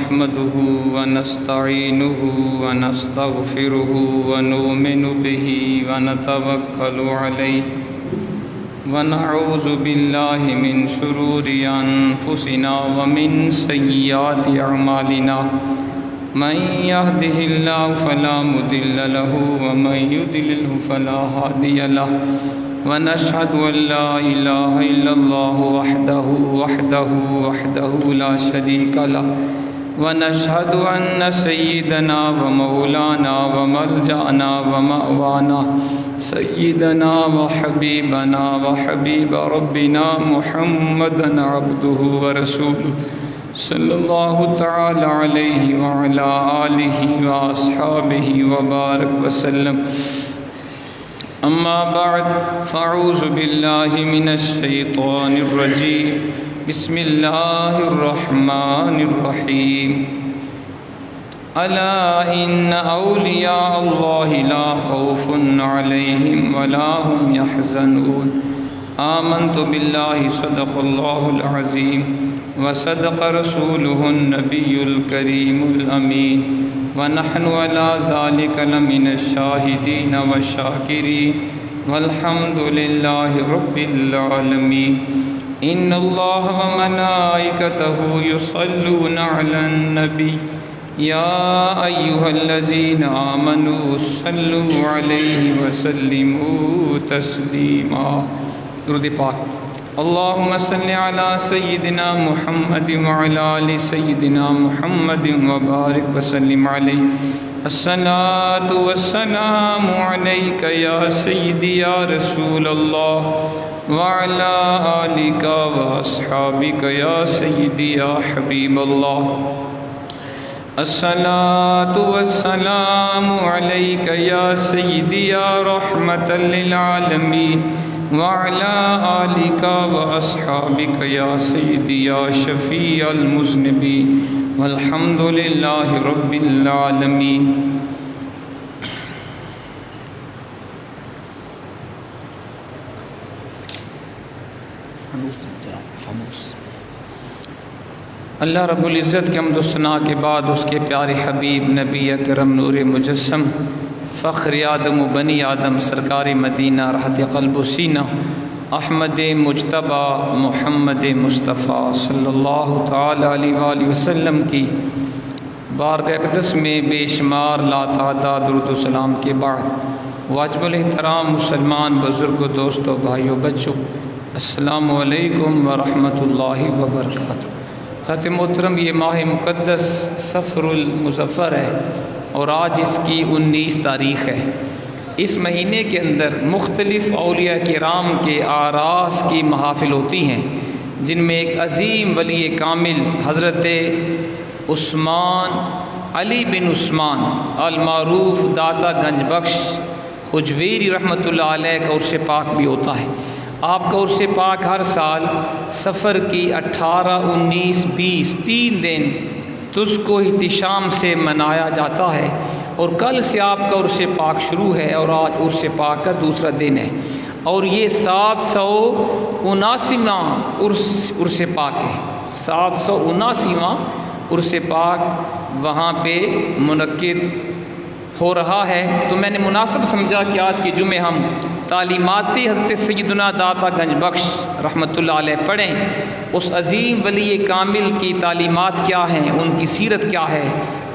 نحمده ونستعينه ونستغفره ونؤمن به ونتوكل عليه ونعوذ بالله من شرور أنفسنا ومن سيئات أعمالنا من يهده الله فلا مضل له ومن يضلل فلا هادي له ونشهد أن لا إله إلا الله وحده لا شريك له ونشهد أن سيدنا ومولانا وملجأنا ومأوانا سيدنا وحبيبنا وحبيب ربنا محمدا عبده ورسوله صلى الله تعالى عليه وعلى آله وأصحابه وبارك وسلم. أما بعد فأعوذ بالله من الشيطان الرجيم. بسم الله الرحمن الرحيم. ألا إن أولياء الله لا خوف عليهم ولا هم يحزنون. آمنت بالله صدق الله العظيم وصدق رسوله النبي الكريم الأمين ونحن على ذلك لمن الشاهدين والشاكرين والحمد لله رب العالمين. إن الله وملائكته يصلون على النبي يا أيها الذين آمنوا صلوا عليه وسلموا تسليما. درود پاک. اللهم صل على سيدنا محمد وعلى آل سيدنا محمد وبارك وسلم عليه. الصلاة والسلام عليك يا سيدي يا رسول الله وعلى آلك وأصحابك يا سيدي يا حبيب الله. الصلاة والسلام عليك يا سيدي يا رحمة للعالمين وعلى آلك وأصحابك يا سيدي يا شفيع المذنبين والحمد لله رب العالمين. اللہ رب العزت کے حمد و ثنا کے بعد اس کے پیارے حبیب نبی اکرم نور مجسم فخر آدم و بنی آدم سرکار مدینہ راحت قلب و سینہ احمد مجتبی محمد مصطفیٰ صلی اللہ تعالی علیہ وآلہ وسلم کی بارگاہ اقدس میں بے شمار لاتعداد درود و سلام کے بعد واجب الاحترام مسلمان بزرگ و دوستوں بھائیوں بچوں السلام علیکم ورحمۃ اللہ وبرکاتہ. حضرت محترم یہ ماہ مقدس صفر المظفر ہے اور آج اس کی 19 تاریخ ہے. اس مہینے کے اندر مختلف اولیاء کرام کے آراس کی محافل ہوتی ہیں جن میں ایک عظیم ولی کامل حضرت عثمان علی بن عثمان المعروف داتا گنج بخش حجویری رحمۃ اللہ علیہ کا عرس پاک بھی ہوتا ہے. آپ کا عرس پاک ہر سال صفر کی 18، 19، 20 3 دن تجھ کو احتشام سے منایا جاتا ہے اور کل سے آپ کا عرس پاک شروع ہے اور آج عرس پاک کا دوسرا دن ہے اور یہ 779واں عرس پاک ہے. 779واں عرس پاک وہاں پہ منعقد ہو رہا ہے. تو میں نے مناسب سمجھا کہ آج کے جمعے ہم تعلیماتی حضرت سیدنا داتا گنج بخش رحمۃ اللہ علیہ پڑھیں. اس عظیم ولی کامل کی تعلیمات کیا ہیں، ان کی سیرت کیا ہے،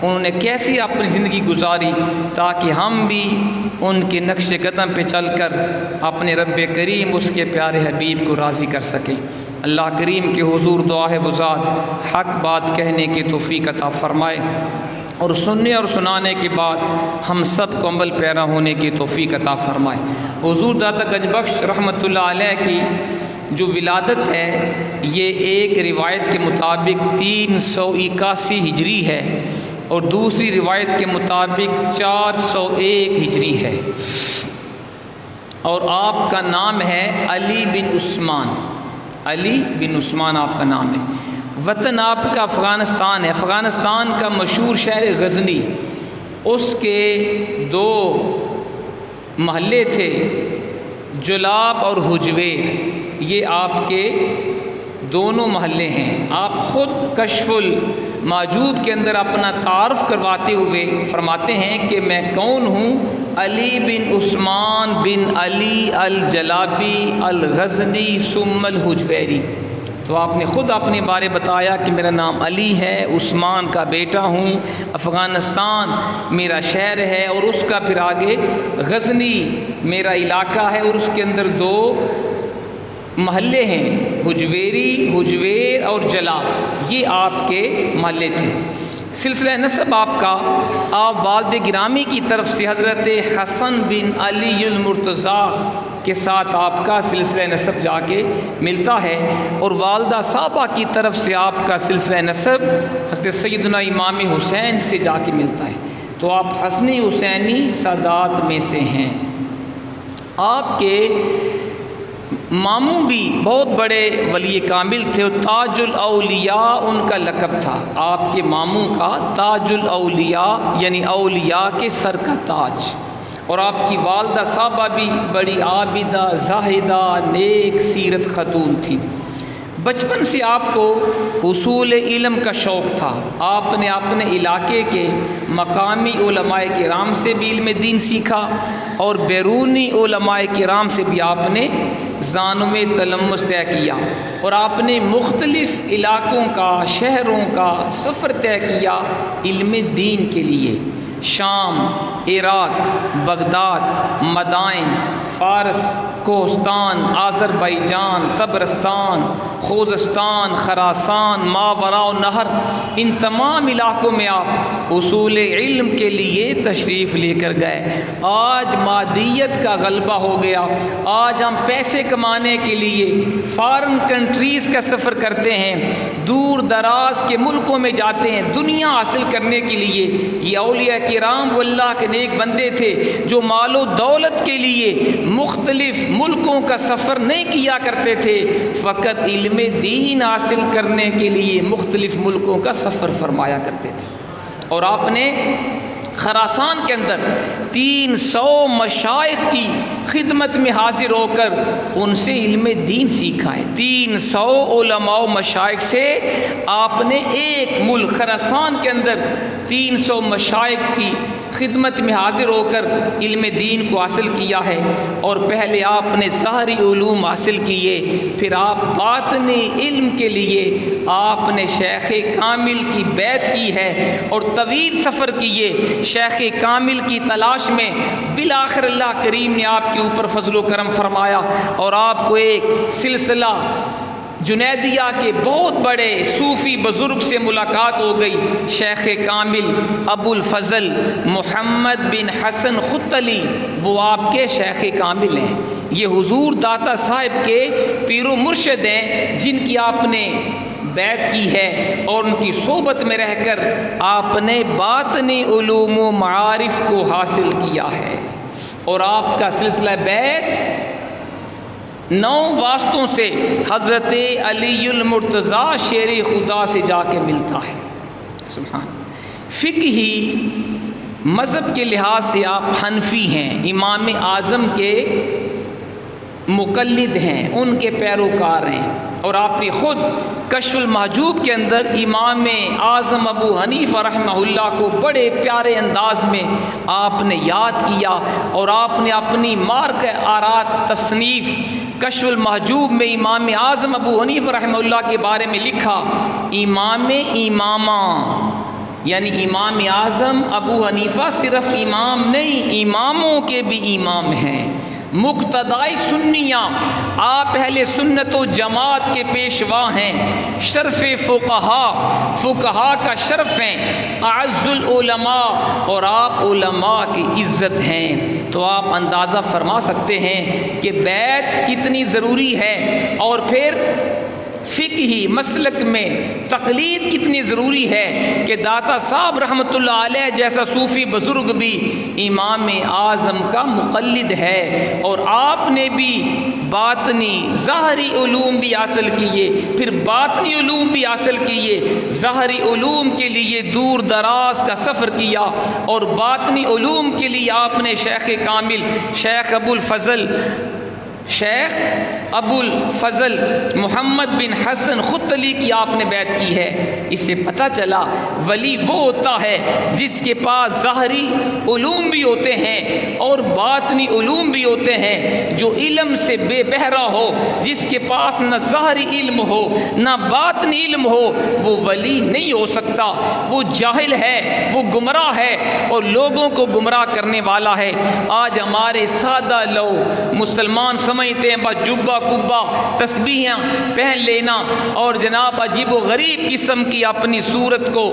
انہوں نے کیسے اپنی زندگی گزاری تاکہ ہم بھی ان کے نقش قدم پہ چل کر اپنے رب کریم اس کے پیارے حبیب کو راضی کر سکیں. اللہ کریم کے حضور دعا ہے وہ ذات حق بات کہنے کی توفیق عطا فرمائے اور سننے اور سنانے کے بعد ہم سب کو عمل پیرا ہونے کی توفیق عطا فرمائے. حضور داتا گنج بخش رحمۃ اللہ علیہ کی جو ولادت ہے یہ ایک روایت کے مطابق 381 ہجری ہے اور دوسری روایت کے مطابق 401 ہجری ہے اور آپ کا نام ہے علی بن عثمان. علی بن عثمان آپ کا نام ہے. وطن آپ کا افغانستان ہے. افغانستان کا مشہور شہر غزنی، اس کے 2 محلے تھے جلاب اور حجویر. یہ آپ کے دونوں محلے ہیں۔ آپ خود کشف المحجوب کے اندر اپنا تعارف کرواتے ہوئے فرماتے ہیں کہ میں کون ہوں؟ علی بن عثمان بن علی الجلابی الغزنی ثم الحجویری۔ تو آپ نے خود اپنے بارے بتایا کہ میرا نام علی ہے، عثمان کا بیٹا ہوں، افغانستان میرا شہر ہے، اور اس کا پھر آگے غزنی میرا علاقہ ہے، اور اس کے اندر 2 محلے ہیں، حجویری، حجویر اور جلا، یہ آپ کے محلے تھے۔ سلسلہ نسب آپ کا، آپ والد گرامی کی طرف سے حضرت حسن بن علی المرتضیٰ کے ساتھ آپ کا سلسلہ نسب جا کے ملتا ہے، اور والدہ صاحبہ کی طرف سے آپ کا سلسلہ نسب حضرت سیدنا امام حسین سے جا کے ملتا ہے۔ تو آپ حسنی حسینی سادات میں سے ہیں۔ آپ کے ماموں بھی بہت بڑے ولی کامل تھے، تاج الاولیاء ان کا لقب تھا۔ آپ کے ماموں کا تاج الاولیاء یعنی اولیاء کے سر کا تاج، اور آپ کی والدہ صاحبہ بھی بڑی عابدہ، زاہدہ، نیک سیرت خاتون تھی۔ بچپن سے آپ کو حصول علم کا شوق تھا۔ آپ نے اپنے علاقے کے مقامی علماء کرام سے بھی علم دین سیکھا، اور بیرونی علماء کرام سے بھی آپ نے ذانو تلمس طے کیا، اور آپ نے مختلف علاقوں کا، شہروں کا سفر طے کیا علم دین کے لیے۔ شام، عراق، بغداد، مدائن، فارس، کوہستان، آذربائیجان، طبرستان، خوزستان، خراسان، ماوراء النہر، ان تمام علاقوں میں آپ حصول علم کے لیے تشریف لے کر گئے۔ آج مادیت کا غلبہ ہو گیا، آج ہم پیسے کمانے کے لیے فارن کنٹریز کا سفر کرتے ہیں، دور دراز کے ملکوں میں جاتے ہیں دنیا حاصل کرنے کے لیے۔ یہ اولیاء کرام وہ اللہ کے نیک بندے تھے جو مال و دولت کے لیے مختلف ملکوں کا سفر نہیں کیا کرتے تھے، فقط علم دین حاصل کرنے کے لیے مختلف ملکوں کا سفر فرمایا کرتے تھے۔ اور آپ نے خراسان کے اندر 300 مشائخ کی خدمت میں حاضر ہو کر ان سے علم دین سیکھا ہے۔ 300 علماء و مشائخ سے آپ نے ایک ملک خراسان کے اندر 300 مشائخ کی خدمت میں حاضر ہو کر علم دین کو حاصل کیا ہے، اور پہلے آپ نے ظاہری علوم حاصل کیے، پھر آپ باطنی علم کے لیے آپ نے شیخ کامل کی بیعت کی ہے، اور طویل سفر کیے شیخ کامل کی تلاش میں۔ بالآخر اللہ کریم نے آپ کے اوپر فضل و کرم فرمایا، اور آپ کو ایک سلسلہ جنیدیہ کے بہت بڑے صوفی بزرگ سے ملاقات ہو گئی، شیخ کامل ابو الفضل محمد بن حسن خطلی، وہ آپ کے شیخ کامل ہیں۔ یہ حضور داتا صاحب کے پیر و مرشد ہیں جن کی آپ نے بیعت کی ہے، اور ان کی صحبت میں رہ کر آپ نے باطنی علوم و معارف کو حاصل کیا ہے، اور آپ کا سلسلہ بیعت 9 واسطوں سے حضرت علی المرتضیٰ شیر خدا سے جا کے ملتا ہے۔ سبحان۔ فقہی مذہب کے لحاظ سے آپ حنفی ہیں، امام اعظم کے مقلد ہیں، ان کے پیروکار ہیں، اور آپ نے خود کشف المحجوب کے اندر امام اعظم ابو حنیفہ رحمہ اللہ کو بڑے پیارے انداز میں آپ نے یاد کیا، اور آپ نے اپنی مارک آرات تصنیف کشف المحجوب میں امام اعظم ابو حنیفہ رحمہ اللہ کے بارے میں لکھا، امام امامہ، یعنی امام اعظم ابو حنیفہ صرف امام نہیں، اماموں کے بھی امام ہیں، مقتدائی سنیہ، آپ اہل سنت و جماعت کے پیشوا ہیں، شرف فقہا کا شرف ہیں، اعز العلماء، اور آپ علماء کی عزت ہیں۔ تو آپ اندازہ فرما سکتے ہیں کہ بیعت کتنی ضروری ہے، اور پھر فقہی مسلک میں تقلید کتنی ضروری ہے کہ داتا صاحب رحمۃ اللہ علیہ جیسا صوفی بزرگ بھی امام اعظم کا مقلد ہے، اور آپ نے بھی باطنی ظاہری علوم بھی حاصل کیے، پھر باطنی علوم بھی حاصل کیے، ظاہری علوم کے لیے دور دراز کا سفر کیا، اور باطنی علوم کے لیے آپ نے شیخ کامل شیخ ابو الفضل شیخ ابو الفضل محمد بن حسن خطلی کی آپ نے بیعت کی ہے۔ اسے پتہ چلا ولی وہ ہوتا ہے جس کے پاس ظاہری علوم بھی ہوتے ہیں اور باطنی علوم بھی ہوتے ہیں، جو علم سے بے بہرا ہو، جس کے پاس نہ ظاہری علم ہو نہ باطنی علم ہو، وہ ولی نہیں ہو سکتا، وہ جاہل ہے، وہ گمراہ ہے اور لوگوں کو گمراہ کرنے والا ہے۔ آج ہمارے سادہ لوگ مسلمان سمجھتے ہیں بس جبہ کبا تسبیحاں پہن لینا اور جناب عجیب و غریب قسم کی اپنی صورت کو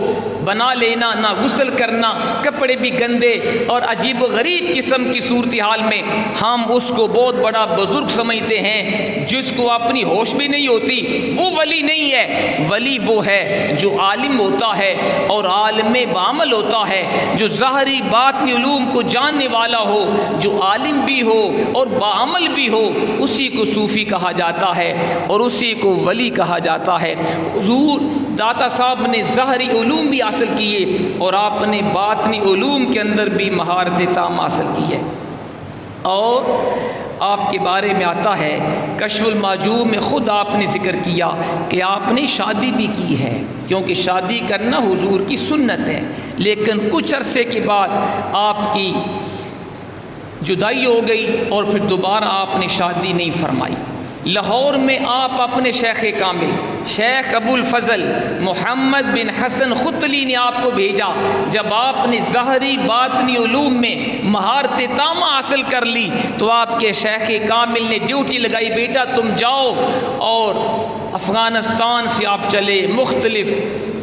بنا لینا، نہ غسل کرنا، کپڑے بھی گندے اور عجیب و غریب قسم کی صورتحال میں ہم اس کو بہت بڑا بزرگ سمجھتے ہیں، جس کو اپنی ہوش بھی نہیں ہوتی، وہ ولی نہیں ہے۔ ولی وہ ہے جو عالم ہوتا ہے اور عالم بعمل ہوتا ہے، جو ظاہری باطنی علوم کو جاننے والا ہو، جو عالم بھی ہو اور بعمل بھی ہو، اسی کو صوفی کہا جاتا ہے اور اسی کو ولی کہا جاتا ہے۔ حضور داتا صاحب نے ظاہری علوم بھی حاصل کیے اور آپ نے باطنی علوم کے اندر بھی مہارت تام حاصل کی ہے۔ اور آپ کے بارے میں آتا ہے کشف المحجوب میں خود آپ نے ذکر کیا کہ آپ نے شادی بھی کی ہے، کیونکہ شادی کرنا حضور کی سنت ہے، لیکن کچھ عرصے کے بعد آپ کی جدائی ہو گئی اور پھر دوبارہ آپ نے شادی نہیں فرمائی۔ لاہور میں آپ اپنے شیخ کامل شیخ ابو الفضل محمد بن حسن خطلی نے آپ کو بھیجا۔ جب آپ نے ظاہری باطنی علوم میں مہارت تامہ حاصل کر لی تو آپ کے شیخ کامل نے ڈیوٹی لگائی، بیٹا تم جاؤ، اور افغانستان سے آپ چلے، مختلف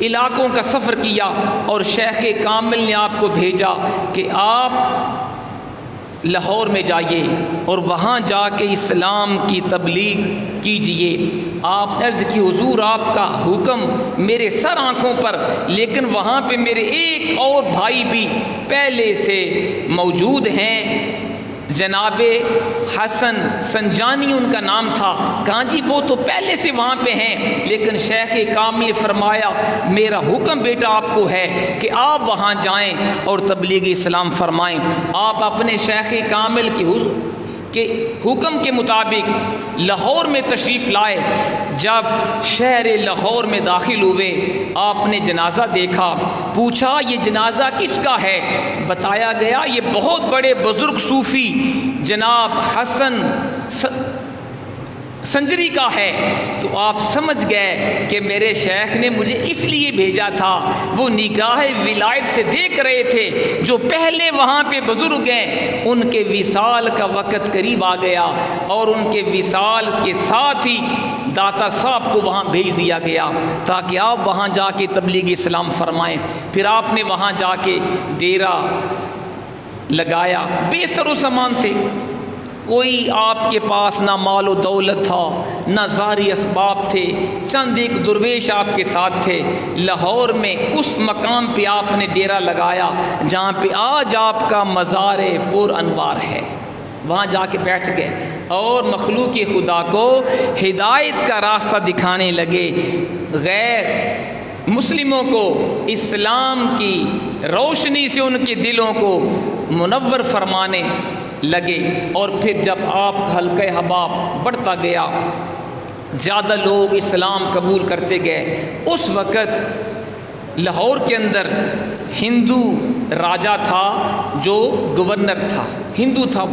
علاقوں کا سفر کیا اور شیخ کامل نے آپ کو بھیجا کہ آپ لاہور میں جائیے اور وہاں جا کے اسلام کی تبلیغ کیجئے۔ آپ عرض کی حضور آپ کا حکم میرے سر آنکھوں پر، لیکن وہاں پہ میرے ایک اور بھائی بھی پہلے سے موجود ہیں، جناب حسن سنجانی ان کا نام تھا۔ کہاں جی وہ تو پہلے سے وہاں پہ ہیں، لیکن شیخ کامل نے فرمایا میرا حکم بیٹا آپ کو ہے کہ آپ وہاں جائیں اور تبلیغ اسلام فرمائیں۔ آپ اپنے شیخ کامل کے حکم کے مطابق لاہور میں تشریف لائے۔ جب شہر لاہور میں داخل ہوئے آپ نے جنازہ دیکھا، پوچھا یہ جنازہ کس کا ہے؟ بتایا گیا یہ بہت بڑے بزرگ صوفی جناب حسن سنجری کا ہے۔ تو آپ سمجھ گئے کہ میرے شیخ نے مجھے اس لیے بھیجا تھا، وہ نگاہ ولایت سے دیکھ رہے تھے جو پہلے وہاں پہ بزرگ ہیں ان کے وصال کا وقت قریب آ گیا اور ان کے وصال کے ساتھ ہی داتا صاحب کو وہاں بھیج دیا گیا تاکہ آپ وہاں جا کے تبلیغ اسلام فرمائیں۔ پھر آپ نے وہاں جا کے ڈیرا لگایا، بے سر و سامان تھے، کوئی آپ کے پاس نہ مال و دولت تھا نہ ظاہری اسباب تھے، چند ایک درویش آپ کے ساتھ تھے۔ لاہور میں اس مقام پہ آپ نے ڈیرا لگایا جہاں پہ آج آپ کا مزار پر انوار ہے، وہاں جا کے بیٹھ گئے اور مخلوق خدا کو ہدایت کا راستہ دکھانے لگے، غیر مسلموں کو اسلام کی روشنی سے ان کے دلوں کو منور فرمانے لگے۔ اور پھر جب آپ کا حلقہ حباب بڑھتا گیا، زیادہ لوگ اسلام قبول کرتے گئے، اس وقت لاہور کے اندر ہندو راجا تھا جو گورنر تھا، ہندو تھا۔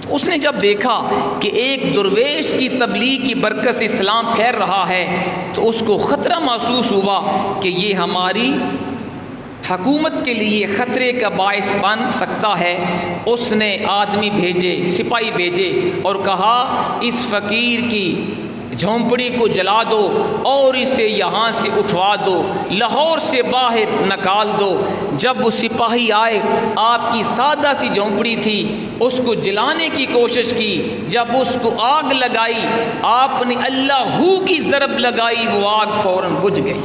تو اس نے جب دیکھا کہ ایک درویش کی تبلیغ کی برکت سے اسلام پھیل رہا ہے تو اس کو خطرہ محسوس ہوا کہ یہ ہماری حکومت کے لیے خطرے کا باعث بن سکتا ہے۔ اس نے آدمی بھیجے، سپاہی بھیجے اور کہا اس فقیر کی جھونپڑی کو جلا دو اور اسے یہاں سے اٹھوا دو، لاہور سے باہر نکال دو۔ جب وہ سپاہی آئے، آپ کی سادہ سی جھونپڑی تھی، اس کو جلانے کی کوشش کی، جب اس کو آگ لگائی آپ نے اللہ ہو کی ضرب لگائی، وہ آگ فوراً بجھ گئی۔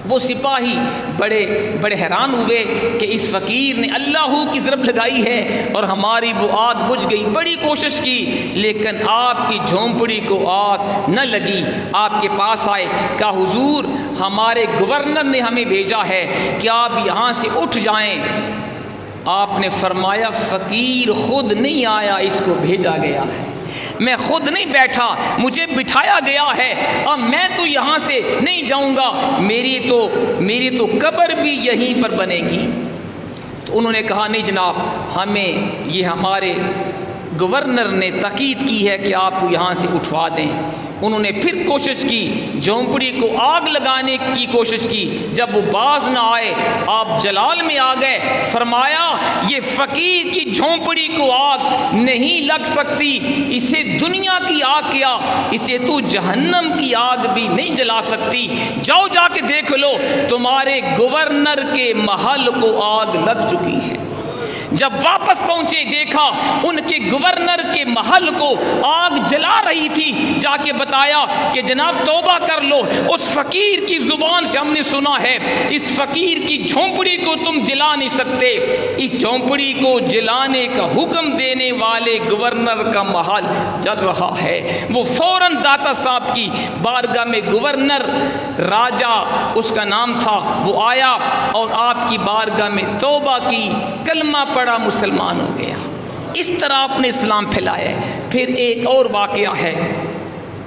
وہ سپاہی بڑے حیران ہوئے کہ اس فقیر نے اللہ کی ضرب لگائی ہے اور ہماری وہ آگ بجھ گئی۔ بڑی کوشش کی لیکن آپ کی جھونپڑی کو آگ نہ لگی۔ آپ کے پاس آئے، کہا حضور ہمارے گورنر نے ہمیں بھیجا ہے کہ آپ یہاں سے اٹھ جائیں۔ آپ نے فرمایا فقیر خود نہیں آیا، اس کو بھیجا گیا ہے۔ میں خود نہیں بیٹھا، مجھے بٹھایا گیا ہے، اب میں تو یہاں سے نہیں جاؤں گا، میری تو قبر بھی یہیں پر بنے گی۔ تو انہوں نے کہا نہیں جناب، ہمیں یہ ہمارے گورنر نے تاکید کی ہے کہ آپ کو یہاں سے اٹھوا دیں۔ انہوں نے پھر کوشش کی، جھونپڑی کو آگ لگانے کی کوشش کی، جب وہ باز نہ آئے آپ جلال میں آ گئے، فرمایا یہ فقیر کی جھونپڑی کو آگ نہیں لگ سکتی، اسے دنیا کی آگ کیا، اسے تو جہنم کی آگ بھی نہیں جلا سکتی، جاؤ جا کے دیکھ لو تمہارے گورنر کے محل کو آگ لگ چکی ہے۔ جب واپس پہنچے دیکھا ان کے گورنر کے محل کو آگ جلا رہی تھی، جا کے بتایا کہ جناب توبہ کر لو، اس فقیر کی زبان سے ہم نے سنا ہے اس فقیر کی جھونپڑی کو تم جلا نہیں سکتے، اس جھونپڑی کو جلانے کا حکم دینے والے گورنر کا محل جل رہا ہے۔ وہ فوراً داتا صاحب کی بارگاہ میں، گورنر راجہ اس کا نام تھا، وہ آیا اور آپ کی بارگاہ میں توبہ کی، کلمہ پڑا، مسلمان ہو گیا۔ اس طرح آپ نے اسلام پھیلایا ہے۔ پھر ایک اور واقعہ ہے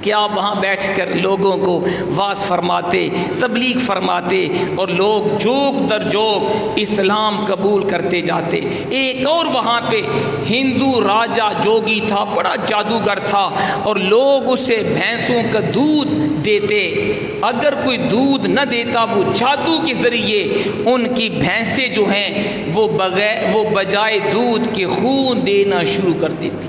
کہ آپ وہاں بیٹھ کر لوگوں کو واعظ فرماتے، تبلیغ فرماتے اور لوگ جوک در جوک اسلام قبول کرتے جاتے۔ ایک اور وہاں پہ ہندو راجہ جوگی تھا، بڑا جادوگر تھا، اور لوگ اسے بھینسوں کا دودھ دیتے، اگر کوئی دودھ نہ دیتا وہ جادو کے ذریعے ان کی بھینسیں جو ہیں وہ بجائے دودھ کے خون دینا شروع کر دیتی۔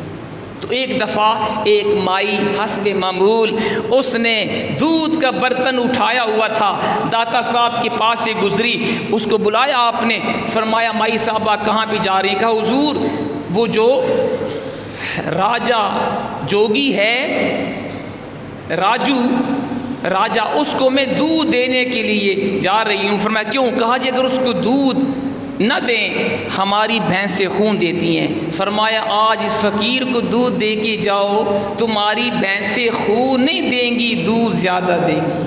تو ایک دفعہ ایک مائی حسب معمول اس نے دودھ کا برتن اٹھایا ہوا تھا، داتا صاحب کے پاس سے گزری، اس کو بلایا آپ نے، فرمایا مائی صاحبہ کہاں پہ جا رہی ہیں؟ کہا حضور وہ جو راجہ جوگی ہے راجو راجہ، اس کو میں دودھ دینے کے لیے جا رہی ہوں۔ فرمایا کیوں؟ کہا جی اگر اس کو دودھ نہ دیں ہماری بھینسیں خون دیتی ہیں۔ فرمایا آج اس فقیر کو دودھ دے کے جاؤ، تمہاری بھینسیں خون نہیں دیں گی، دودھ زیادہ دیں گی۔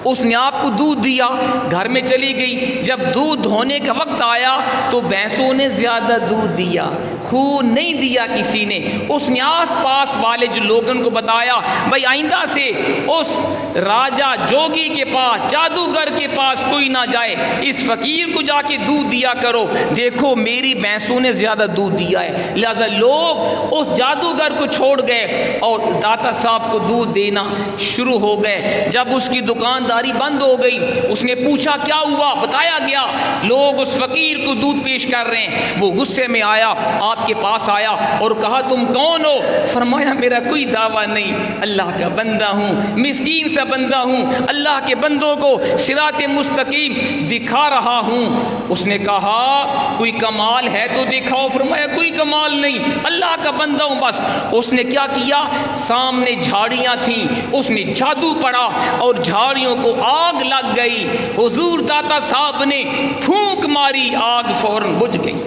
اس نے آپ کو دودھ دیا، گھر میں چلی گئی، جب دودھ دھونے کا وقت آیا تو بھینسوں نے زیادہ دودھ دیا، خون نہیں دیا کسی نے۔ اس نے آس پاس والے جو لوگوں کو بتایا بھائی آئندہ سے اس راجہ جوگی کے پاس، جادوگر کے پاس کوئی نہ جائے، اس فقیر کو جا کے دودھ دیا کرو، دیکھو میری بھینسوں نے زیادہ دودھ دیا ہے۔ لہذا لوگ اس جادوگر کو چھوڑ گئے اور داتا صاحب کو دودھ دینا شروع ہو گئے۔ جب اس کی دکانداری بند ہو گئی، اس نے پوچھا کیا ہوا، بتایا گیا لوگ اس فقیر کو دودھ پیش کر رہے ہیں۔ وہ غصے میں آیا، آپ کے پاس آیا اور کہا تم کون ہو؟ فرمایا میرا کوئی دعویٰ نہیں، اللہ کا بندہ ہوں، مسکین سا بندہ ہوں، اللہ کے بندوں کو صراط مستقیم دکھا رہا ہوں۔ اس نے کہا کوئی کمال ہے تو دکھاؤ۔ فرمایا کوئی کمال نہیں، اللہ کا بندہ ہوں بس۔ اس نے کیا کیا؟ سامنے جھاڑیاں تھیں، اس نے جادو پڑا اور جھاڑیوں کو آگ لگ گئی۔ حضور داتا صاحب نے پھونک ماری، آگ فوراً بجھ گئی۔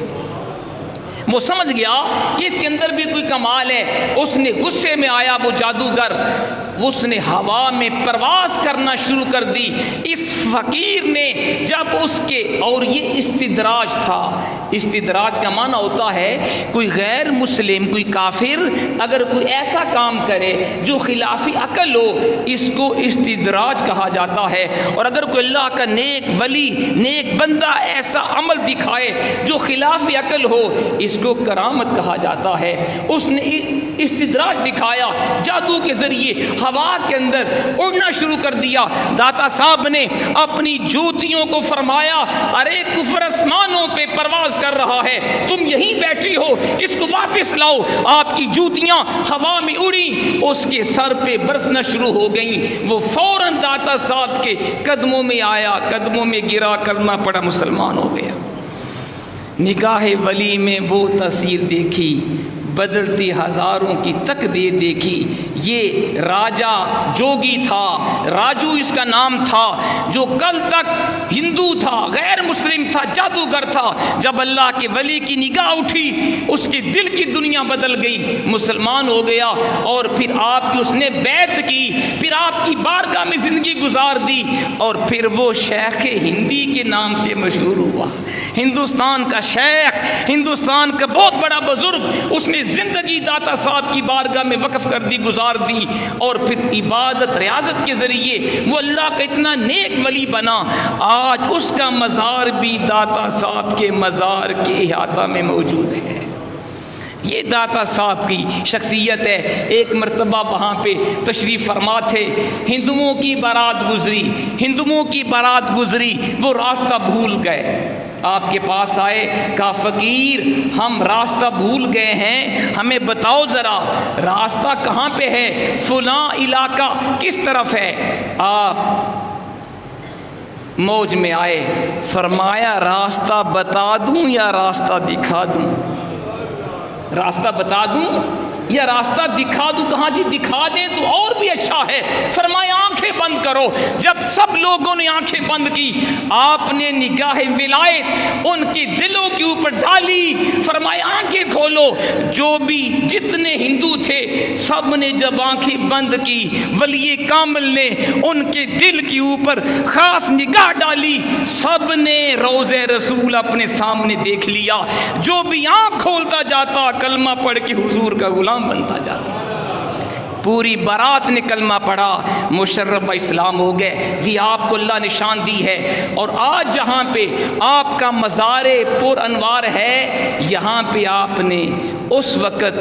وہ سمجھ گیا کہ اس کے اندر بھی کوئی کمال ہے۔ اس نے غصے میں آیا وہ جادوگر، اس نے ہوا میں پرواز کرنا شروع کر دی۔ اس فقیر نے جب اس کے، اور یہ استدراج تھا، استدراج کا معنی ہوتا ہے کوئی غیر مسلم، کوئی کافر اگر کوئی ایسا کام کرے جو خلاف عقل ہو، اس کو استدراج کہا جاتا ہے۔ اور اگر کوئی اللہ کا نیک ولی، نیک بندہ ایسا عمل دکھائے جو خلاف عقل ہو، اس کو کرامت کہا جاتا ہے۔ اس نے استدراج دکھایا، جادو کے ذریعے ہوا کے اندر اڑنا شروع کر دیا۔ داتا صاحب نے اپنی جوتیوں کو فرمایا ارے کفر آسمانوں پہ پرواز کر رہا ہے، تم یہیں بیٹھی ہو، اس کو واپس لاؤ۔ آپ کی جوتیاں ہوا میں اڑی، اس کے سر پہ برسنا شروع ہو گئیں۔ وہ فوراً داتا صاحب کے قدموں میں آیا، قدموں میں گرا، کلمہ پڑا، مسلمان ہو گیا۔ نگاہ ولی میں وہ تصویر دیکھی، بدلتی ہزاروں کی تقدیر دیکھی۔ یہ راجہ جوگی تھا، راجو اس کا نام تھا، جو کل تک ہندو تھا، غیر مسلم تھا، جادوگر تھا۔ جب اللہ کے ولی کی نگاہ اٹھی، اس کے دل کی دنیا بدل گئی، مسلمان ہو گیا، اور پھر آپ کی اس نے بیعت کی، پھر آپ کی بارگاہ میں زندگی گزار دی، اور پھر وہ شیخ ہندی کے نام سے مشہور ہوا۔ ہندوستان کا شیخ، ہندوستان کا بہت بڑا بزرگ، اس نے زندگی داتا صاحب کی بارگاہ میں وقف کر دی، گزار دی، اور پھر عبادت ریاضت کے ذریعے وہ اللہ کا اتنا نیک ولی بنا۔ آج اس کا مزار بھی داتا صاحب کے مزار کے احاطہ میں موجود ہے۔ یہ داتا صاحب کی شخصیت ہے۔ ایک مرتبہ وہاں پہ تشریف فرما تھے، ہندوؤں کی بارات گزری، وہ راستہ بھول گئے، آپ کے پاس آئے، کہا فقیر ہم راستہ بھول گئے ہیں، ہمیں بتاؤ ذرا راستہ کہاں پہ ہے، فلاں علاقہ کس طرف ہے۔ آپ موج میں آئے، فرمایا راستہ بتا دوں یا راستہ دکھا دوں؟ راستہ بتا دوں یا راستہ دکھا دوں؟ کہاں جی دکھا دیں تو اور بھی اچھا ہے۔ فرمایا آنکھیں بند کرو۔ جب سب لوگوں نے آنکھیں بند کی، آپ نے نگاہ ولایت ان کے دلوں کے اوپر ڈالی، فرمایا آنکھیں کھولو۔ جو بھی جتنے ہندو تھے سب نے جب آنکھیں بند کی، ولی کامل نے ان کے دل کے اوپر خاص نگاہ ڈالی، سب نے روضہ رسول اپنے سامنے دیکھ لیا۔ جو بھی آنکھ کھولتا جاتا کلمہ پڑھ کے حضور کا غلام بنتا جاتا۔ پوری بارات نے کلمہ پڑھا، مشرف اسلام ہو گئے۔ یہ آپ کو اللہ نشان دی ہے۔ اور آج جہاں پہ آپ کا مزار پر انوار ہے، یہاں پہ آپ نے اس وقت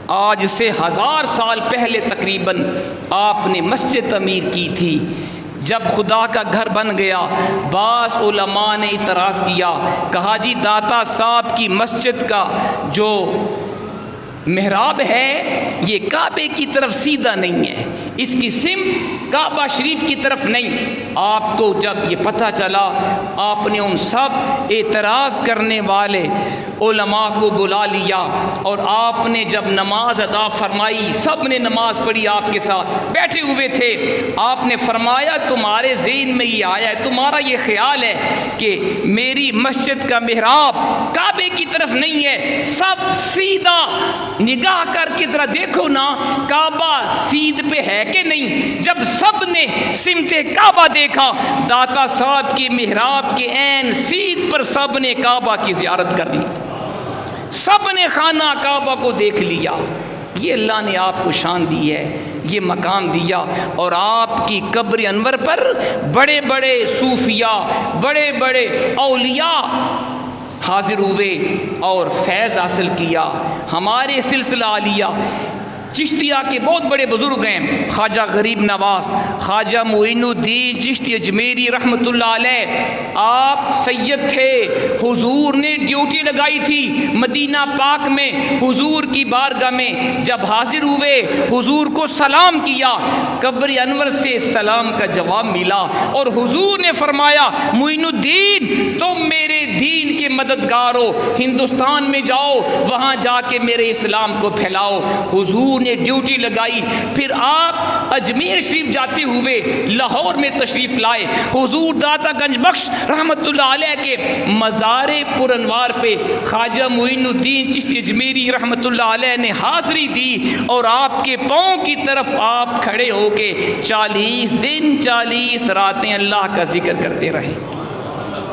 آج سے 1000 سال پہلے تقریباً آپ نے مسجد تعمیر کی تھی۔ جب خدا کا گھر بن گیا، بعض علماء نے اعتراض کیا، کہا جی داتا صاحب کی مسجد کا جو محراب ہے یہ کعبے کی طرف سیدھا نہیں ہے، اس کی سمت کعبہ شریف کی طرف نہیں۔ آپ کو جب یہ پتہ چلا، آپ نے ان سب اعتراض کرنے والے علماء کو بلا لیا، اور آپ نے جب نماز ادا فرمائی، سب نے نماز پڑھی آپ کے ساتھ بیٹھے ہوئے تھے۔ آپ نے فرمایا تمہارے ذہن میں یہ آیا ہے، تمہارا یہ خیال ہے کہ میری مسجد کا محراب کعبے کی طرف نہیں ہے، سب سیدھا نگاہ کر کے ذرا دیکھو نا کعبہ سیدھ پہ ہے کہ نہیں۔ جب سب نے سمت کعبہ دیکھا، داتا صاحب کی محراب کے عین سیدھ پر سب نے کعبہ کی زیارت کر لی، سب نے خانہ کعبہ کو دیکھ لیا۔ یہ اللہ نے آپ کو شان دی ہے، یہ مقام دیا، اور آپ کی قبر انور پر بڑے بڑے صوفیاء، بڑے بڑے اولیاء حاضر ہوئے اور فیض حاصل کیا۔ ہمارے سلسلہ عالیہ چشتیہ کے بہت بڑے بزرگ ہیں، خواجہ غریب نواز، خواجہ معین الدین چشتی اجمیری رحمۃ اللہ علیہ۔ آپ سید تھے، حضور نے ڈیوٹی لگائی تھی مدینہ پاک میں، حضور کی بارگاہ میں جب حاضر ہوئے، حضور کو سلام کیا، قبر انور سے سلام کا جواب ملا، اور حضور نے فرمایا معین الدین تم میرے دین کے مددگار ہو، ہندوستان میں جاؤ، وہاں جا کے میرے اسلام کو پھیلاؤ۔ حضور نے ڈیوٹی لگائی، پھر آپ اجمیر شریف جاتے ہوئے لاہور میں تشریف لائے۔ حضور داتا گنج بخش رحمت اللہ علیہ کے مزار پر انوار پہ خواجہ معین الدین چشتی اجمیری رحمت اللہ علیہ نے حاضری دی، اور آپ کے پاؤں کی طرف آپ کھڑے ہو کے 40 دن 40 راتیں اللہ کا ذکر کرتے رہے۔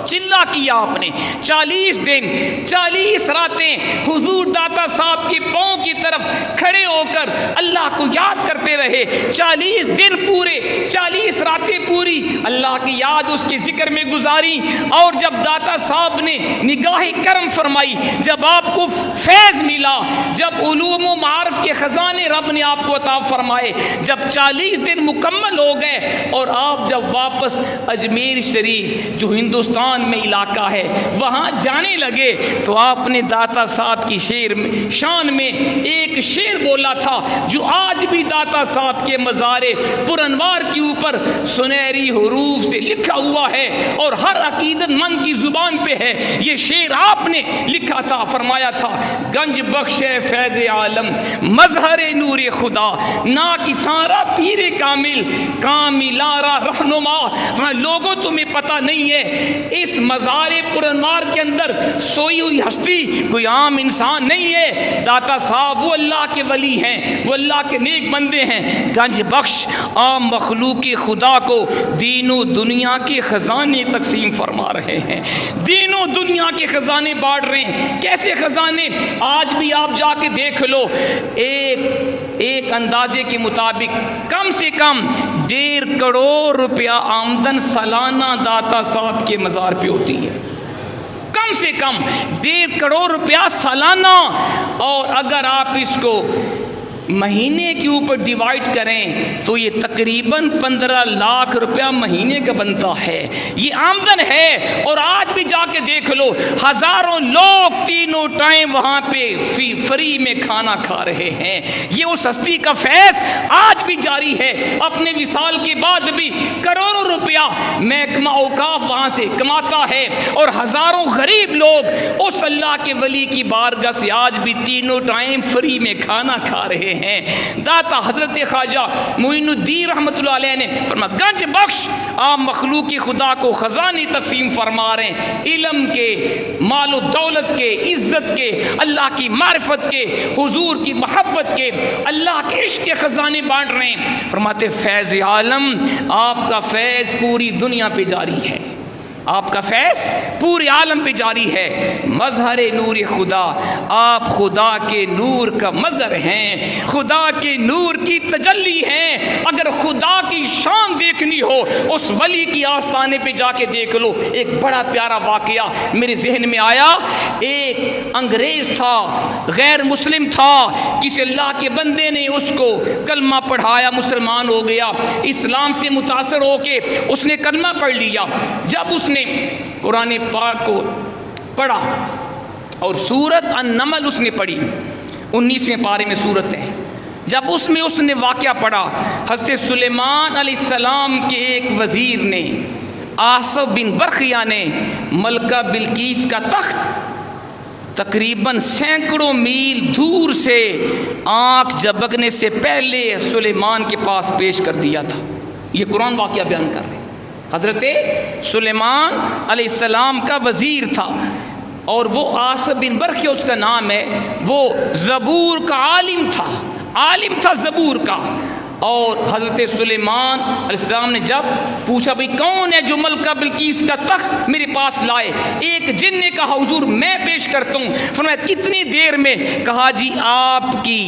چلا کیا آپ نے 40 دن 40 راتیں حضور داتا صاحب کی پاؤں کی طرف کھڑے ہو کر اللہ کو یاد کرتے رہے۔ 40 دن پورے 40 راتیں پوری اللہ کی یاد اس کے ذکر میں گزاری، اور جب داتا صاحب نے نگاہ کرم فرمائی، جب آپ کو فیض ملا، جب علوم و معارف کے خزانے رب نے آپ کو عطا فرمائے، جب 40 دن مکمل ہو گئے، اور آپ جب واپس اجمیر شریف جو ہندوستان میں علاقہ ہے وہاں جانے لگے، تو آپ نے داتا صاحب کی شان میں ایک شعر بولا تھا جو آج بھی داتا صاحب کے مزار پر انوار کے اوپر سنہری حروف سے لکھا ہوا ہے، اور ہر عقیدت مند کی زبان پہ ہے۔ یہ شعر آپ نے لکھا تھا، فرمایا تھا گنج بخش فیض عالم مظہر نور خدا نا کسارا پیر کامل کاملارا رہنما۔ لوگوں تمہیں پتہ نہیں ہے اس مزار پر انوار کے اندر سوئی ہوئی ہستی کوئی عام انسان نہیں ہے، داتا صاحب وہ اللہ کے ولی ہیں، وہ اللہ کے نیک بندے ہیں۔ گنج بخش عام مخلوق خدا کو دین و دنیا کے خزانے تقسیم فرما رہے ہیں، دین و دنیا کے خزانے بانٹ رہے ہیں۔ کیسے خزانے؟ آج بھی آپ جا کے دیکھ لو، ایک اندازے کے مطابق کم سے کم 1.5 کروڑ روپیہ آمدن سالانہ داتا صاحب کے مزار پہ ہوتی ہے، کم سے کم 1.5 کروڑ روپیہ سالانہ۔ اور اگر آپ اس کو مہینے کے اوپر ڈیوائڈ کریں تو یہ تقریباً 15 لاکھ روپیہ مہینے کا بنتا ہے، یہ آمدن ہے۔ اور آج بھی جا کے دیکھ لو، ہزاروں لوگ تینوں ٹائم وہاں پہ فری میں کھانا کھا رہے ہیں۔ یہ اس ہستی کا فیض آج بھی جاری ہے، اپنے وصال کے بعد بھی کروڑوں روپیہ محکمہ اوقاف وہاں سے کماتا ہے، اور ہزاروں غریب لوگ اس اللہ کے ولی کی بارگاہ سے آج بھی تینوں ٹائم فری میں کھانا کھا رہے ہیں۔ داتا حضرت خواجہ معین الدین رحمۃ اللہ علیہ نے فرمایا گنج بخش عام مخلوق خدا کو خزانے تقسیم فرما رہے ہیں، علم کے، مال و دولت کے، عزت کے، اللہ کی معرفت کے، حضور کی محبت کے، اللہ کے عشق کے خزانے بانٹ رہے ہیں۔ فرماتے فیض عالم آپ کا فیض پوری دنیا پہ جاری ہے، آپ کا فیض پورے عالم پہ جاری ہے۔ مظہر نور خدا، آپ خدا کے نور کا مظہر ہیں، خدا کے نور کی تجلی ہیں۔ اگر خدا کی شان دیکھنی ہو اس ولی کی آستانے پہ جا کے دیکھ لو۔ ایک بڑا پیارا واقعہ میرے ذہن میں آیا، ایک انگریز تھا، غیر مسلم تھا، کسی اللہ کے بندے نے اس کو کلمہ پڑھایا، مسلمان ہو گیا، اسلام سے متاثر ہو کے اس نے کلمہ پڑھ لیا۔ جب اس نے قرآن پاک کو پڑھا اور سورت النمل اس نے پڑھی، 19ویں پارے میں سورت ہے، جب اس میں اس نے واقعہ پڑھا، حضرت سلیمان علیہ السلام کے ایک وزیر نے، آصف بن برخیہ نے، ملکہ بلقیس کا تخت تقریباً سینکڑوں میل دور سے آنکھ جھپکنے سے پہلے سلیمان کے پاس پیش کر دیا تھا۔ یہ قرآن واقعہ بیان کر رہے ہیں۔ حضرت سلیمان علیہ السلام کا وزیر تھا، اور وہ آصف بن برخیہ اس کا نام ہے، وہ زبور کا عالم تھا زبور کا۔ اور حضرت سلیمان علیہ السلام نے جب پوچھا بھئی کون ہے جو ملکہ بلقیس کا تخت میرے پاس لائے، ایک جن نے کہا حضور میں پیش کرتا ہوں۔ فرمایا کتنی دیر میں؟ کہا جی آپ کی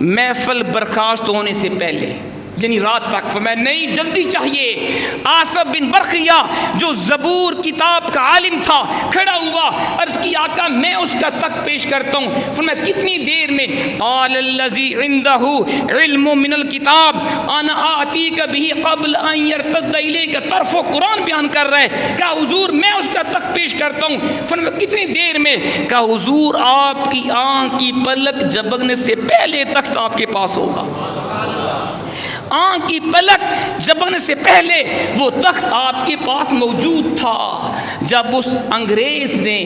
محفل برخاست ہونے سے پہلے، یعنی رات تک۔ فرمایا نہیں جلدی چاہیے۔ آصف بن برخیہ جو زبور کتاب کا عالم تھا کھڑا ہوا، عرض کی آقا میں اس کا تخت پیش کرتا ہوں۔ فرمایا کتنی دیر میں؟ قال الذی عنده علم من الکتاب انا آتیک به قبل ان يرتد الیک طرف۔ قرآن بیان کر رہا ہے، کہا حضور میں اس کا تخت پیش کرتا ہوں۔ فرمایا کتنی دیر میں؟ کہا حضور آپ کی آنکھ کی پلک جھپکنے سے پہلے تخت آپ کے پاس ہوگا، آنکھ کی پلک جھپکنے سے پہلے وہ تخت آپ کے پاس موجود تھا۔ جب اس انگریز نے،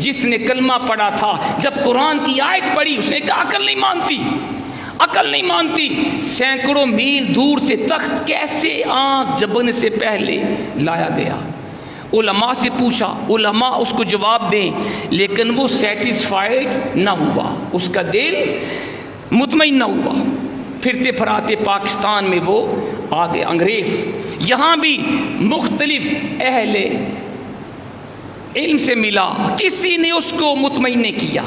جس نے کلمہ پڑھا تھا، جب قرآن کی آیت پڑھی، اس نے کہا عقل نہیں مانتی، سینکڑوں میل دور سے تخت کیسے آنکھ جھپکنے سے پہلے لایا گیا؟ علماء سے پوچھا، علماء اس کو جواب دیں، لیکن وہ سیٹسفائیڈ نہ ہوا، اس کا دل مطمئن نہ ہوا۔ پھرتے پھراتے پاکستان میں وہ آگے انگریز، یہاں بھی مختلف اہل علم سے ملا، کسی نے اس کو مطمئن نہیں کیا۔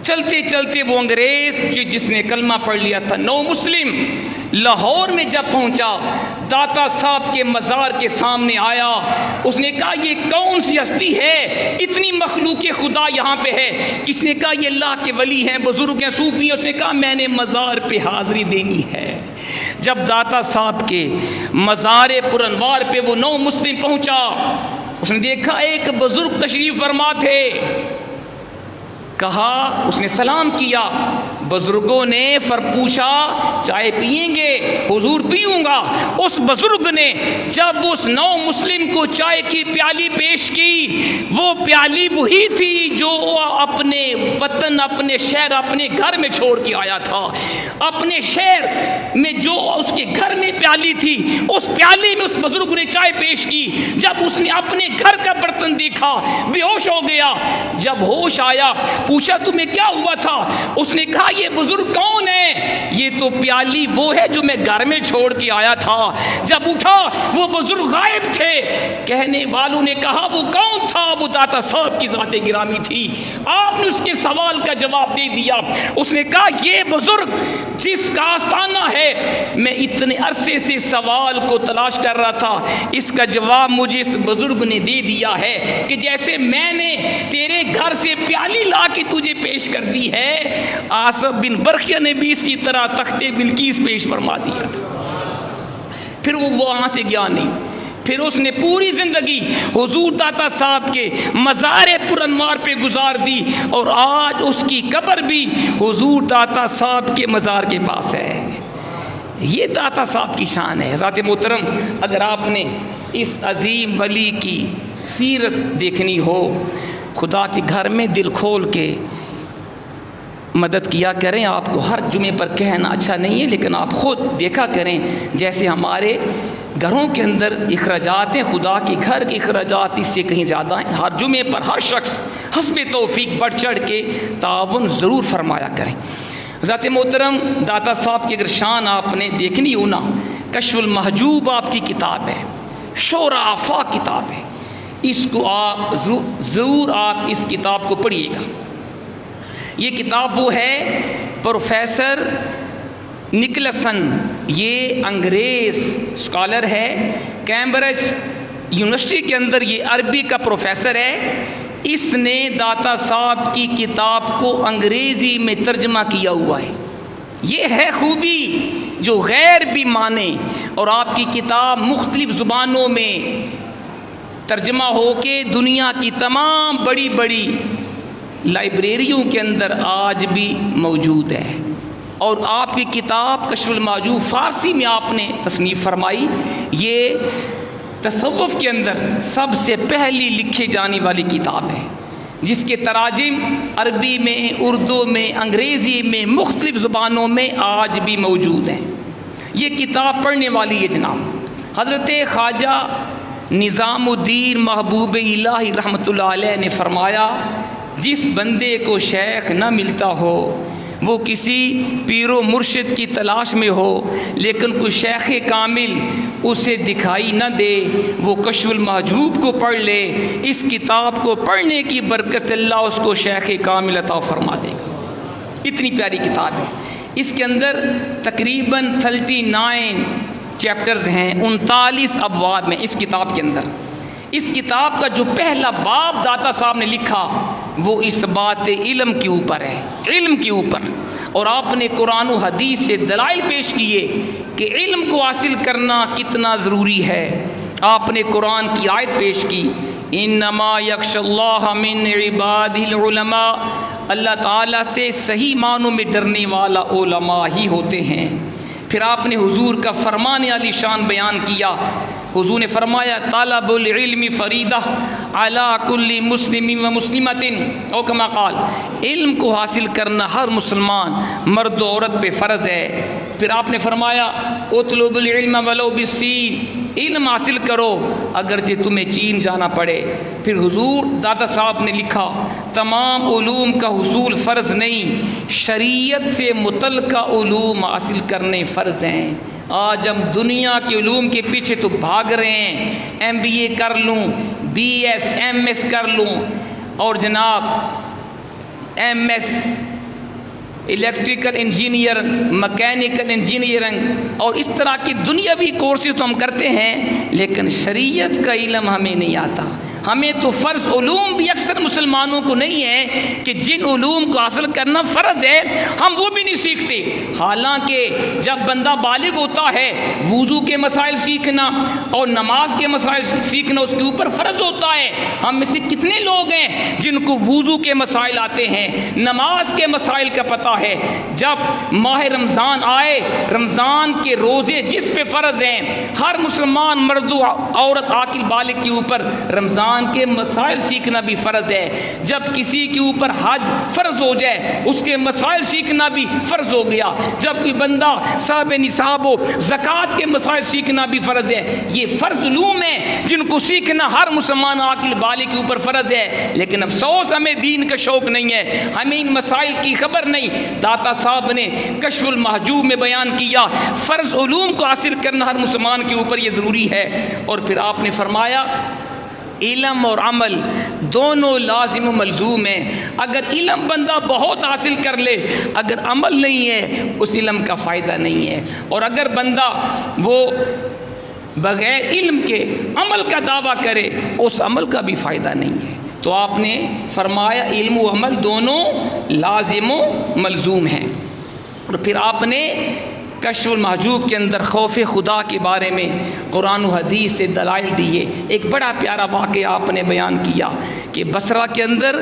چلتے چلتے وہ انگریز جس نے کلمہ پڑھ لیا تھا، نو مسلم، لاہور میں جب پہنچا، داتا صاحب کے مزار کے سامنے آیا، اس نے کہا یہ کون سی ہستی ہے، اتنی مخلوق خدا یہاں پہ ہے؟ کس نے کہا یہ اللہ کے ولی ہیں، بزرگ ہیں، صوفی ہیں۔ اس نے کہا میں نے مزار پہ حاضری دینی ہے۔ جب داتا صاحب کے مزار پر انوار پہ وہ نو مسلم پہنچا، اس نے دیکھا ایک بزرگ تشریف فرما تھے، کہا، اس نے سلام کیا، بزرگوں نے پوچھا چائے پئیں گے؟ حضور پیوں گا۔ اس بزرگ نے جب اس نو مسلم کو چائے کی پیالی پیش کی، وہ پیالی وہی تھی جو اپنے وطن، اپنے شہر، اپنے گھر میں چھوڑ کے آیا تھا. اپنے شہر میں جو اس کے گھر میں پیالی تھی، اس پیالی میں اس بزرگ نے چائے پیش کی. جب اس نے اپنے گھر کا برتن دیکھا بے ہوش ہو گیا. جب ہوش آیا پوچھا تمہیں کیا ہوا تھا؟ اس نے کہا یہ بزرگ کون ہے؟ یہ تو پیالی وہ ہے جو میں گھر میں چھوڑ کے آیا تھا. جب اٹھا وہ بزرگ غائب تھے. کہنے والوں نے کہا وہ کون تھا؟ وہ داتا صاحب کی ذات گرامی تھی. آپ نے اس کے سوال کا جواب دے دیا. اس نے کہا یہ بزرگ جس کا آستانہ ہے میں اتنے عرصے سے سوال کو تلاش کر رہا تھا، اس کا جواب مجھے اس بزرگ نے دے دیا ہے کہ جیسے میں نے تیرے گھر سے پیالی لا کے تجھے پیش کر دی ہے، آصف بن برقیہ نے بھی اسی طرح تخت بلقیس پیش فرما دیا تھا. پھر وہ وہاں سے گیا نہیں. پھر اس نے پوری زندگی حضور داتا صاحب کے مزار پر انوار پہ گزار دی، اور آج اس کی قبر بھی حضور داتا صاحب کے مزار کے پاس ہے. یہ داتا صاحب کی شان ہے. حضرات محترم، اگر آپ نے اس عظیم ولی کی سیرت دیکھنی ہو، خدا کے گھر میں دل کھول کے مدد کیا کریں. آپ کو ہر جمعے پر کہنا اچھا نہیں ہے، لیکن آپ خود دیکھا کریں. جیسے ہمارے گھروں کے اندر اخراجات ہیں، خدا کے گھر کے اخراجات اس سے کہیں زیادہ ہیں. ہر جمعے پر ہر شخص حسب توفیق بڑھ چڑھ کے تعاون ضرور فرمایا کریں. ذات محترم، داتا صاحب کی اگر شان آپ نے دیکھنی ہو نا، کشف المحجوب آپ کی کتاب ہے، شورا آفاق کتاب ہے. اس کو آپ ضرور آپ اس کتاب کو پڑھیے گا. یہ کتاب وہ ہے پروفیسر نکلسن، یہ انگریز اسکالر ہے، کیمبرج یونیورسٹی کے اندر یہ عربی کا پروفیسر ہے. اس نے داتا صاحب کی کتاب کو انگریزی میں ترجمہ کیا ہوا ہے. یہ ہے خوبی جو غیر بھی مانے، اور آپ کی کتاب مختلف زبانوں میں ترجمہ ہو کے دنیا کی تمام بڑی بڑی لائبریریوں کے اندر آج بھی موجود ہے. اور آپ کی کتاب کشف المحجوب فارسی میں آپ نے تصنیف فرمائی. یہ تصوف کے اندر سب سے پہلی لکھی جانے والی کتاب ہے، جس کے تراجم عربی میں، اردو میں، انگریزی میں، مختلف زبانوں میں آج بھی موجود ہیں. یہ کتاب پڑھنے والی ہے جناب حضرت خواجہ نظام الدین محبوب الہی رحمۃ اللہ علیہ نے فرمایا، جس بندے کو شیخ نہ ملتا ہو وہ کسی پیر و مرشد کی تلاش میں ہو، لیکن کوئی شیخ کامل اسے دکھائی نہ دے، وہ کشف المحجوب کو پڑھ لے. اس کتاب کو پڑھنے کی برکت سے اللہ اس کو شیخ کامل عطا فرما دے گا. اتنی پیاری کتاب ہے. اس کے اندر تقریباً 39 چیپٹرز ہیں، 39 ابواب میں اس کتاب کے اندر. اس کتاب کا جو پہلا باب داتا صاحب نے لکھا وہ اس بات علم کے اوپر ہے، علم کے اوپر. اور آپ نے قرآن و حدیث سے دلائل پیش کیے کہ علم کو حاصل کرنا کتنا ضروری ہے. آپ نے قرآن کی آیت پیش کی، انما یخشی اللہ من عبادہ العلماء، اللہ تعالیٰ سے صحیح معنوں میں ڈرنے والا علماء ہی ہوتے ہیں. پھر آپ نے حضور کا فرمان علی شان بیان کیا. حضور نے فرمایا طالب العلم فریدہ علی کل مسلم و مسلمۃ، او کما قال، علم کو حاصل کرنا ہر مسلمان مرد و عورت پہ فرض ہے. پھر آپ نے فرمایا اطلب العلم ولو بالصین، علم حاصل کرو اگرچہ تمہیں چین جانا پڑے. پھر حضور داتا صاحب نے لکھا تمام علوم کا حصول فرض نہیں، شریعت سے متعلقہ علوم حاصل کرنے فرض ہیں. آج ہم دنیا کے علوم کے پیچھے تو بھاگ رہے ہیں، MBA کر لوں، BS MS کر لوں، اور جناب MS electrical engineer, mechanical engineering اور اس طرح کی دنیاوی کورسز تو ہم کرتے ہیں، لیکن شریعت کا علم ہمیں نہیں آتا. ہمیں تو فرض علوم بھی اکثر مسلمانوں کو نہیں ہے کہ جن علوم کو حاصل کرنا فرض ہے ہم وہ بھی نہیں سیکھتے. حالانکہ جب بندہ بالغ ہوتا ہے وضو کے مسائل سیکھنا اور نماز کے مسائل سیکھنا اس کے اوپر فرض ہوتا ہے. ہم میں سے کتنے لوگ ہیں جن کو وضو کے مسائل آتے ہیں، نماز کے مسائل کا پتہ ہے. جب ماہ رمضان آئے، رمضان کے روزے جس پہ فرض ہیں، ہر مسلمان مرد و عورت عاقل بالغ کے اوپر رمضان ایمان کے مسائل سیکھنا بھی فرض ہے. جب کسی کے اوپر حج فرض ہو جائے اس کے مسائل سیکھنا بھی فرض ہو گیا. جب کوئی بندہ صاحب نصاب ہو زکوٰۃ کے مسائل سیکھنا بھی فرض ہے. یہ فرض علوم ہیں جن کو سیکھنا ہر مسلمان عاقل بالغ کے اوپر فرض ہے. لیکن افسوس ہمیں دین کا شوق نہیں ہے, ہمیں ان مسائل کی خبر نہیں. داتا صاحب نے کشف المحجوب میں بیان کیا فرض علوم کو حاصل کرنا ہر مسلمان کے اوپر یہ ضروری ہے. اور پھر آپ نے فرمایا علم اور عمل دونوں لازم و ملزوم ہیں. اگر علم بندہ بہت حاصل کر لے اگر عمل نہیں ہے اس علم کا فائدہ نہیں ہے. اور اگر بندہ وہ بغیر علم کے عمل کا دعویٰ کرے اس عمل کا بھی فائدہ نہیں ہے. تو آپ نے فرمایا علم و عمل دونوں لازم و ملزوم ہیں. اور پھر آپ نے کشف المحجوب کے اندر خوف خدا کے بارے میں قرآن و حدیث سے دلائل دیے. ایک بڑا پیارا واقعہ آپ نے بیان کیا کہ بصرہ کے اندر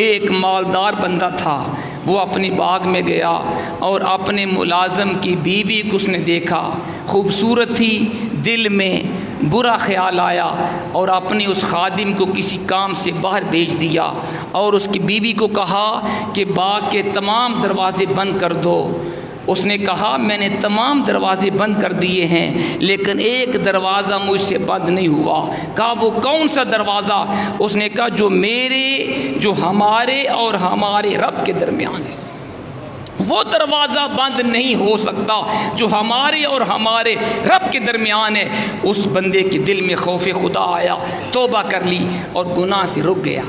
ایک مالدار بندہ تھا. وہ اپنی باغ میں گیا اور اپنے ملازم کی بیوی کو اس نے دیکھا, خوبصورت تھی. دل میں برا خیال آیا اور اپنے اس خادم کو کسی کام سے باہر بھیج دیا اور اس کی بیوی کو کہا کہ باغ کے تمام دروازے بند کر دو. اس نے کہا میں نے تمام دروازے بند کر دیے ہیں لیکن ایک دروازہ مجھ سے بند نہیں ہوا. کہا وہ کون سا دروازہ؟ اس نے کہا جو ہمارے اور ہمارے رب کے درمیان ہے. وہ دروازہ بند نہیں ہو سکتا جو ہمارے اور ہمارے رب کے درمیان ہے. اس بندے کے دل میں خوف خدا آیا, توبہ کر لی اور گناہ سے رک گیا.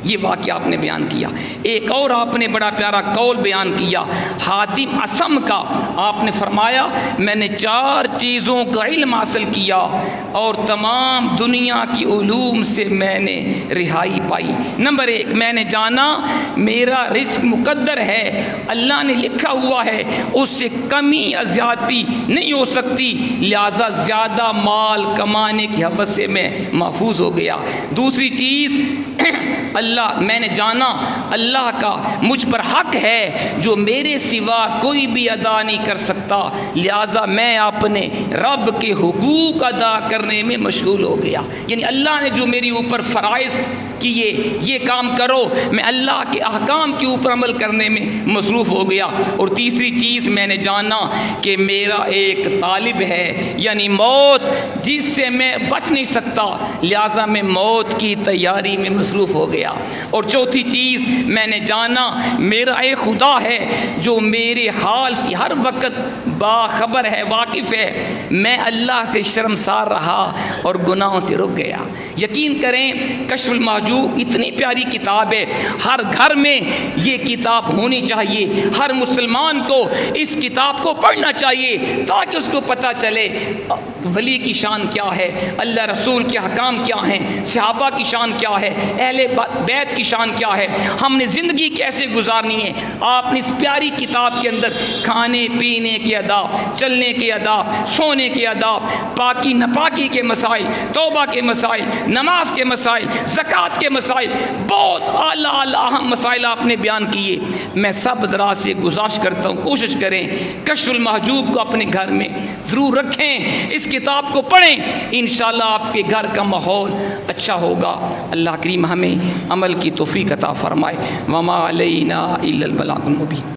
یہ واقعہ آپ نے بیان کیا. ایک اور آپ نے بڑا پیارا قول بیان کیا حاتم اصم کا. آپ نے فرمایا میں نے 4 چیزوں کا علم حاصل کیا اور تمام دنیا کی علوم سے میں نے رہائی پائی. نمبر 1 میں نے جانا میرا رزق مقدر ہے, اللہ نے لکھا ہوا ہے, اس سے کمی یا زیادتی نہیں ہو سکتی, لہذا زیادہ مال کمانے کی حوث سے میں محفوظ ہو گیا. دوسری چیز میں نے جانا اللہ کا مجھ پر حق ہے جو میرے سوا کوئی بھی ادا نہیں کر سکتا, لہٰذا میں اپنے رب کے حقوق ادا کرنے میں مشغول ہو گیا. یعنی اللہ نے جو میری اوپر فرائض کیے یہ کام کرو, میں اللہ کے احکام کے اوپر عمل کرنے میں مصروف ہو گیا. اور تیسری چیز میں نے جانا کہ میرا ایک طالب ہے یعنی موت جس سے میں بچ نہیں سکتا, لہٰذا میں موت کی تیاری میں مصروف ہو گیا. اور چوتھی چیز میں نے جانا میرا ایک خدا ہے جو میرے حال سے ہر وقت باخبر ہے, واقف ہے. میں اللہ سے شرمسار رہا اور گناہوں سے رک گیا. یقین کریں کشف المحجوب اتنی پیاری کتاب ہے, ہر گھر میں یہ کتاب ہونی چاہیے. ہر مسلمان کو اس کتاب کو پڑھنا چاہیے تاکہ اس کو پتہ چلے ولی کی شان کیا ہے, اللہ رسول کے حکام کیا ہیں, صحابہ کی شان کیا ہے, اہل بیت کی شان کیا ہے, ہم نے زندگی کیسے گزارنی ہے. آپ نے اس پیاری کتاب کے اندر کھانے پینے کے آداب, چلنے کے آداب, سونے کے آداب, پاکی ناپاکی کے مسائل, توبہ کے مسائل, نماز کے مسائل, زکوٰۃ کے مسائل, بہت اعلیٰ اہم مسائل آپ نے بیان کیے. میں سب حضرات سے گزارش کرتا ہوں کوشش کریں کشف المحجوب کو اپنے گھر میں ضرور رکھیں, اس کتاب کو پڑھیں, انشاءاللہ آپ کے گھر کا ماحول اچھا ہوگا. اللہ کریم ہمیں عمل کی توفیق عطا فرمائے. وما علینا الا البلاغ المبین.